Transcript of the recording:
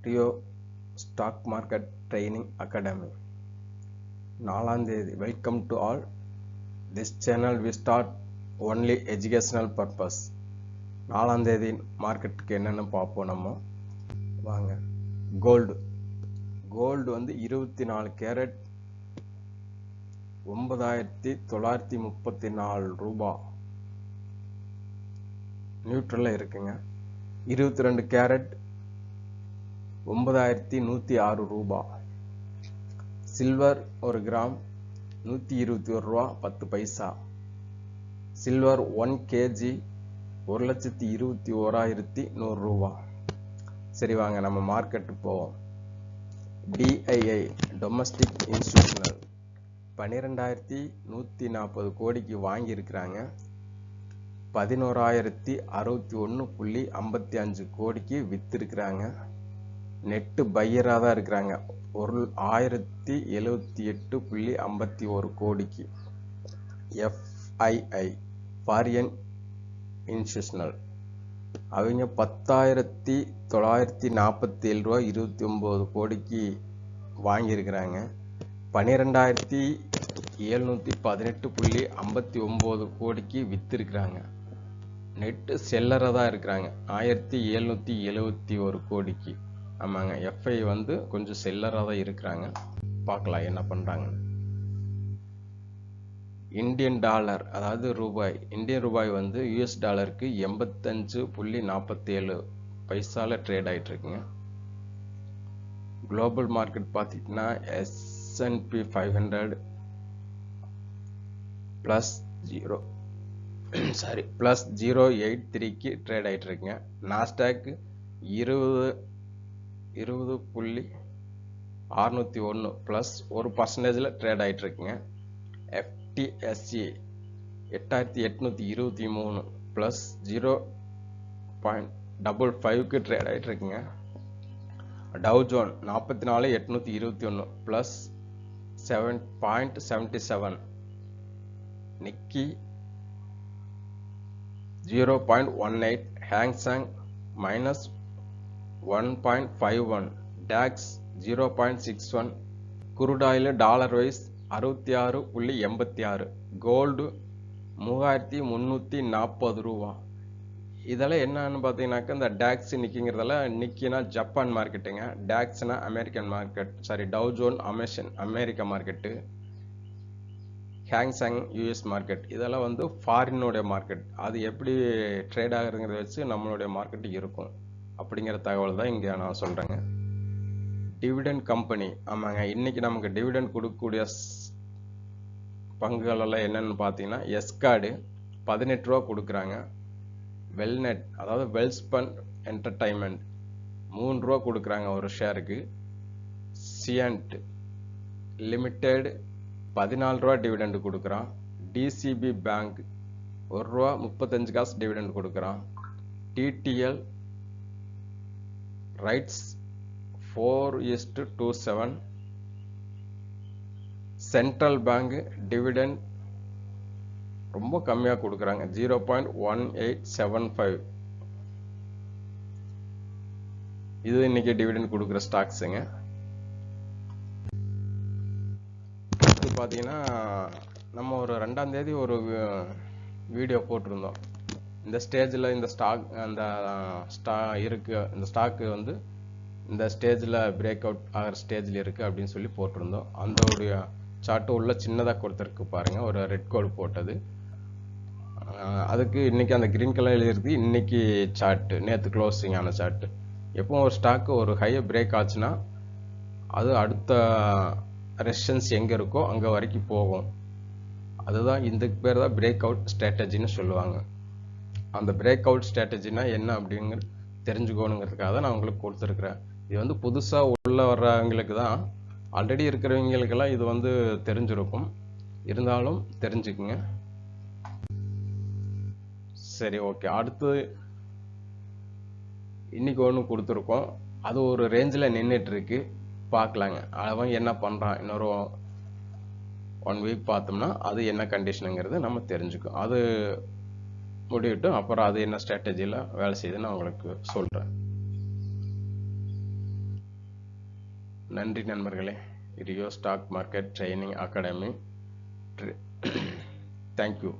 Rio stock market training academy 4ஆம் தேதி. Welcome to all. This channel we start only educational purpose. 4ஆம் தேதி மார்க்கெட்டுக்கு என்னென்னு பார்ப்போம். நம்ம வாங்க. கோல்டு வந்து 24 கேரட் 9934 ரூபாய் நியூட்ரல்ல இருக்குங்க. 22 கேரட் 9106 ரூபாய். சில்வர் 1 கிராம் 121 ரூபா 10 பைசா. சில்வர் 1 கேஜி 1,21,100 ரூபாய். சரி வாங்க நம்ம மார்க்கெட்டு போவோம். டிஐஐ டொமஸ்டிக் இன்ஸ்டிடியூஷனல் 12,140 கோடிக்கு வாங்கி இருக்கிறாங்க. 11,061.55 கோடிக்கு வித்திருக்கிறாங்க. நெட்டு பையரா தான் இருக்கிறாங்க. 1,078.51 கோடிக்கு. எஃப்ஐஐ ஃபாரின் இன்ஸ்டிடியூஷனல் அவங்க 10,947 ரூபா 29 கோடிக்கு வாங்கியிருக்கிறாங்க. 12,718.59 கோடிக்கு வித்திருக்கிறாங்க. நெட்டு செல்லராக தான் இருக்கிறாங்க. 1,771 கோடிக்கு. ஆமாங்க, எஃப்ஐ வந்து கொஞ்சம் செல்லராக தான் இருக்கிறாங்க. பார்க்கலாம் என்ன பண்ணுறாங்க. இந்தியன் டாலர் அதாவது ரூபாய், இந்தியன் ரூபாய் வந்து யூஎஸ் டாலருக்கு 85.47 பைசால ட்ரேட் ஆகிட்டு இருக்குங்க. குளோபல் மார்க்கெட் பார்த்திங்கன்னா S&P 500 ப்ளஸ் 0.83க்கு ட்ரேட் ஆகிட்டு இருக்குங்க. நாஸ்டாக் 20.601 ப்ளஸ் 1% ட்ரேட் ஆகிட்டு இருக்குங்க. FTSE 8,823 ப்ளஸ் 0.55க்கு ட்ரேட் ஆகிட்டு இருக்குங்க. Dow Jones 44,821 plus 7.77. Nikkei 0.18. Hang Seng minus 1.51. DAX 0.61. Crude oil dollar wise 66.86. Gold 3,340 ரூபா. இதெல்லாம் என்னன்னு பார்த்தீங்கன்னாக்கா இந்த டாக்ஸ் நிக்கிங்கிறதெல்லாம், நிக்கினா ஜப்பான் மார்க்கெட்டுங்க, டாக்ஸ்னா American market, Dow Jones America market, Hang Seng US market. இதெல்லாம் வந்து ஃபாரினுடைய மார்க்கெட். அது எப்படி ட்ரேட் ஆகுறதுங்கிறத வச்சு நம்மளுடைய மார்க்கெட் இருக்கும் அப்படிங்கிற தகவல் தான் இங்கே நான் சொல்கிறேங்க. டிவிடெண்ட் கம்பெனி, ஆமாங்க, இன்னைக்கு நமக்கு டிவிடெண்ட் கொடுக்கக்கூடிய பங்குகள் எல்லாம் என்னன்னு பார்த்தீங்கன்னா, எஸ்கார்டு 18 ரூபா கொடுக்குறாங்க. வெல்நெட் அதாவது வெல்ஸ்பன் என்டர்டைன்மெண்ட் 3 ரூபா கொடுக்குறாங்க ஒரு ஷேருக்கு. சியன்ட் லிமிடெட் 14 ரூபா டிவிடெண்ட் கொடுக்குறான். டிசிபி பேங்க் 1 ரூபா 35 காசு டிவிடெண்ட் கொடுக்குறான். TTL rights 4:27. Central bank dividend ரொம்ப கம்மியாக கொடுக்குறாங்க, 0.1875. இது இன்னைக்கு டிவிடெண்ட் கொடுக்குற ஸ்டாக்ஸுங்க. இது பார்த்தீங்கன்னா நம்ம ஒரு 2ஆம் தேதி ஒரு வீடியோ போட்டிருந்தோம். இந்த ஸ்டேஜில் இந்த ஸ்டாக் இந்த ஸ்டாக்கு வந்து இந்த ஸ்டேஜில் பிரேக் அவுட் ஆகிற ஸ்டேஜில் இருக்குது அப்படின்னு சொல்லி போட்டிருந்தோம். அதோடைய சார்ட்டு உள்ள சின்னதாக கொடுத்துருக்கு பாருங்கள், ஒரு ரெட் கோடு போட்டது. அதுக்கு இன்றைக்கி அந்த க்ரீன் கலர் எழுதிருக்கு இன்றைக்கி சார்ட்டு, நேற்று க்ளோசிங் ஆன சார்ட்டு. எப்பவும் ஒரு ஸ்டாக்கு ஒரு ஹையை பிரேக் ஆச்சுன்னா அது அடுத்த ரெசிஸ்டன்ஸ் எங்கே இருக்கோ அங்கே வரைக்கும் போகும். அதுதான் இதுக்கு பேர் தான் பிரேக் அவுட் ஸ்ட்ராட்டஜின்னு சொல்லுவாங்க. அந்த பிரேக் அவுட் ஸ்ட்ராட்டஜினா என்ன அப்படிங்கிற தெரிஞ்சுக்கணுங்கிறதுக்காக தான் நான் உங்களுக்கு கொடுத்துருக்குறேன். இது வந்து புதுசாக உள்ள வர்றவங்களுக்கு தான், ஆல்ரெடி இருக்கிறவங்களுக்கெல்லாம் இது வந்து தெரிஞ்சிருக்கும், இருந்தாலும் தெரிஞ்சுக்குங்க. சரி, ஓகே. அடுத்து இன்னைக்கு ஒன்று கொடுத்துருக்கோம், அது ஒரு ரேஞ்சில் நின்றுட்டு இருக்கு, பார்க்கலாங்க. அவன் என்ன பண்ணுறான், இன்னொரு 1 வீக் பார்த்தோம்னா அது என்ன கண்டிஷனுங்கிறது நம்ம தெரிஞ்சுக்கும். அது முடிவிட்டு அப்புறம் அது என்ன ஸ்ட்ராட்டஜியில் வேலை செய்யுதுன்னு நான் உங்களுக்கு சொல்கிறேன். நன்றி நண்பர்களே. Rio stock market training academy. Thank you.